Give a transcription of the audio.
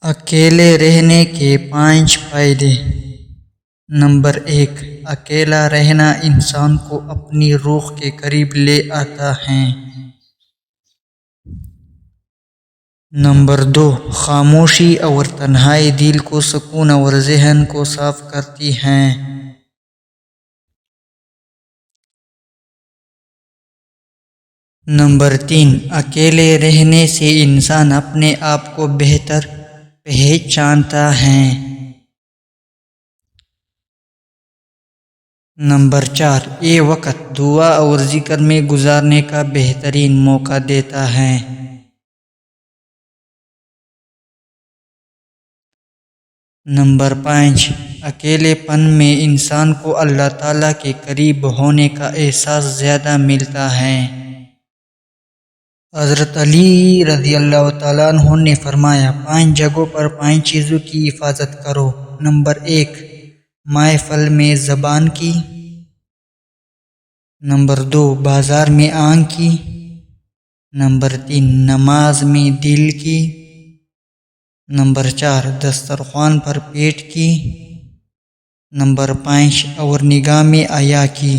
اکیلے رہنے کے 5 فائدے۔ نمبر 1، اکیلا رہنا انسان کو اپنی روح کے قریب لے آتا ہے۔ نمبر 2، خاموشی اور تنہائی دل کو سکون اور ذہن کو صاف کرتی ہیں۔ نمبر 3، اکیلے رہنے سے انسان اپنے آپ کو بہتر پہچانتا ہے۔ نمبر 4، یہ وقت دعا اور ذکر میں گزارنے کا بہترین موقع دیتا ہے۔ نمبر 5، اکیلے پن میں انسان کو اللہ تعالیٰ کے قریب ہونے کا احساس زیادہ ملتا ہے۔ حضرت علی رضی اللہ تعالیٰ عنہ نے فرمایا، 5 جگہوں پر 5 چیزوں کی حفاظت کرو۔ نمبر 1، محفل میں زبان کی۔ نمبر 2، بازار میں آنکھ کی۔ نمبر 3، نماز میں دل کی۔ نمبر 4، دسترخوان پر پیٹ کی۔ نمبر 5، اور نگاہ میں حیا کی۔